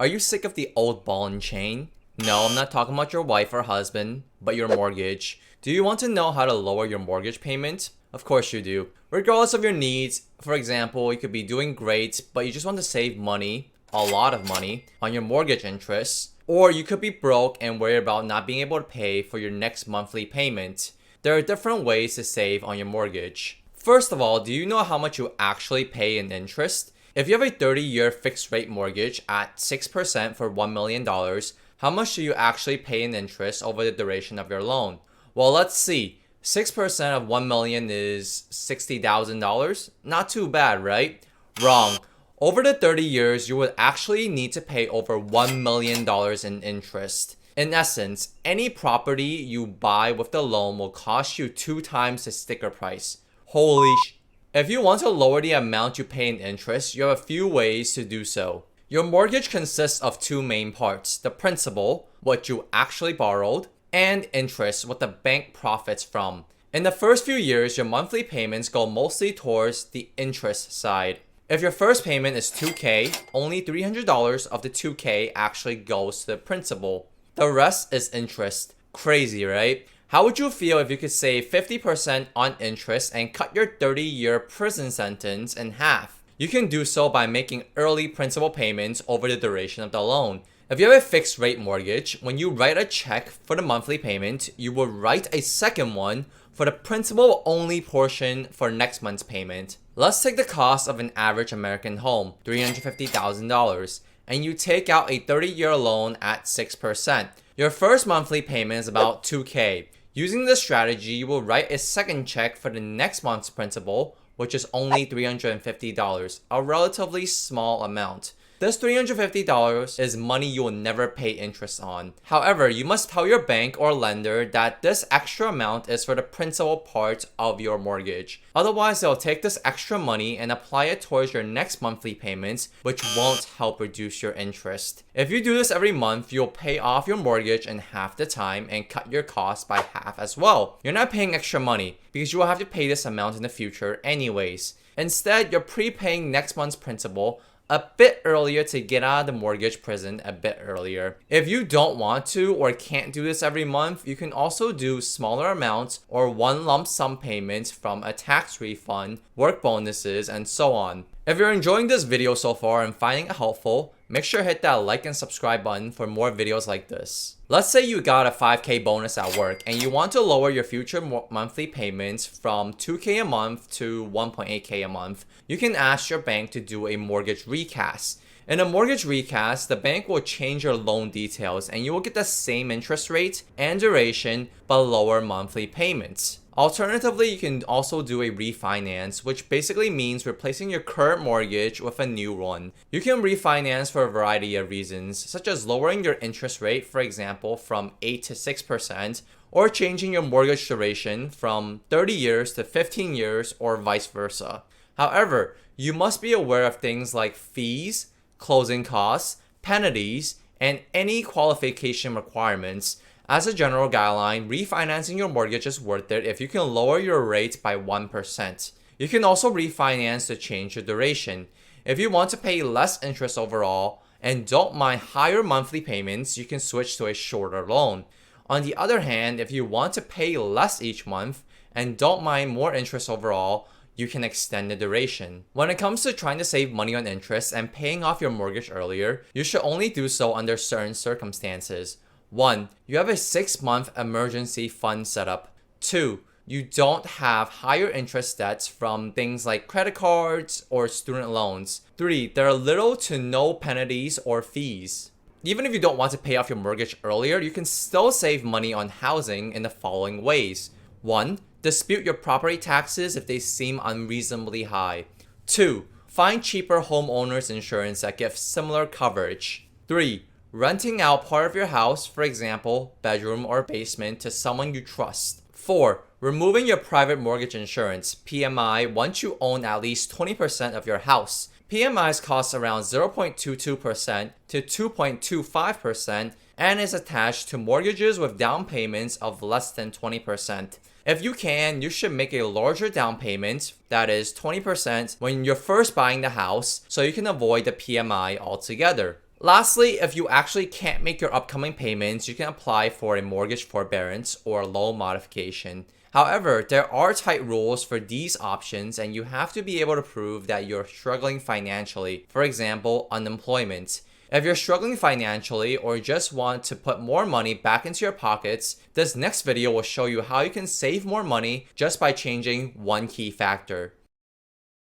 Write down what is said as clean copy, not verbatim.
Are you sick of the old ball and chain? No, I'm not talking about your wife or husband, but your mortgage. Do you want to know how to lower your mortgage payment? Of course you do. Regardless of your needs, for example, you could be doing great, but you just want to save money, a lot of money, on your mortgage interests. Or you could be broke and worry about not being able to pay for your next monthly payment. There are different ways to save on your mortgage. First of all, do you know how much you actually pay in interest? If you have a 30-year fixed rate mortgage at 6% for $1 million, how much do you actually pay in interest over the duration of your loan? Well, let's see. 6% of $1 million is $60,000. Not too bad, right? Wrong. Over the 30 years, you would actually need to pay over $1 million in interest. In essence, any property you buy with the loan will cost you 2 times the sticker price. Holy sh! If you want to lower the amount you pay in interest, you have a few ways to do so. Your mortgage consists of 2 main parts: the principal, what you actually borrowed, and interest, what the bank profits from. In the first few years, your monthly payments go mostly towards the interest side. If your first payment is $2,000, only $300 of the $2,000 actually goes to the principal. The rest is interest. Crazy, right? How would you feel if you could save 50% on interest and cut your 30-year prison sentence in half? You can do so by making early principal payments over the duration of the loan. If you have a fixed rate mortgage, when you write a check for the monthly payment, you will write a second one for the principal only portion for next month's payment. Let's take the cost of an average American home, $350,000, and you take out a 30-year loan at 6%. Your first monthly payment is about $2,000. Using this strategy, you will write a second check for the next month's principal, which is only $350, a relatively small amount. This $350 is money you will never pay interest on. However, you must tell your bank or lender that this extra amount is for the principal part of your mortgage. Otherwise, they'll take this extra money and apply it towards your next monthly payments, which won't help reduce your interest. If you do this every month, you'll pay off your mortgage in half the time and cut your costs by half as well. You're not paying extra money because you will have to pay this amount in the future anyways. Instead, you're prepaying next month's principal a bit earlier to get out of the mortgage prison a bit earlier. If you don't want to or can't do this every month, you can also do smaller amounts or one lump sum payments from a tax refund, work bonuses, and so on. If you're enjoying this video so far and finding it helpful, make sure to hit that like and subscribe button for more videos like this. Let's say you got a $5,000 bonus at work and you want to lower your future monthly payments from $2,000 a month to $1,800 a month. You can ask your bank to do a mortgage recast. In a mortgage recast, the bank will change your loan details and you will get the same interest rate and duration but lower monthly payments. Alternatively, you can also do a refinance, which basically means replacing your current mortgage with a new one. You can refinance for a variety of reasons, such as lowering your interest rate, for example, from 8 to 6%, or changing your mortgage duration from 30 years to 15 years, or vice versa. However, you must be aware of things like fees, closing costs, penalties, and any qualification requirements. As a general guideline, refinancing your mortgage is worth it if you can lower your rate by 1%. You can also refinance to change the duration. If you want to pay less interest overall and don't mind higher monthly payments, you can switch to a shorter loan. On the other hand, if you want to pay less each month and don't mind more interest overall, you can extend the duration. When it comes to trying to save money on interest and paying off your mortgage earlier, you should only do so under certain circumstances. 1. You have a 6-month emergency fund set up. 2. You don't have higher interest debts from things like credit cards or student loans. 3. There are little to no penalties or fees. Even if you don't want to pay off your mortgage earlier, you can still save money on housing in the following ways. 1. Dispute your property taxes if they seem unreasonably high. 2. Find cheaper homeowners insurance that gives similar coverage. 3. Renting out part of your house, for example, bedroom or basement, to someone you trust. 4. Removing your private mortgage insurance, PMI, once you own at least 20% of your house. PMIs cost around 0.22% to 2.25% and is attached to mortgages with down payments of less than 20%. If you can, you should make a larger down payment, that is 20%, when you're first buying the house so you can avoid the PMI altogether. Lastly, if you actually can't make your upcoming payments, you can apply for a mortgage forbearance or loan modification. However, there are tight rules for these options and you have to be able to prove that you're struggling financially. For example, unemployment. If you're struggling financially or just want to put more money back into your pockets, this next video will show you how you can save more money just by changing one key factor.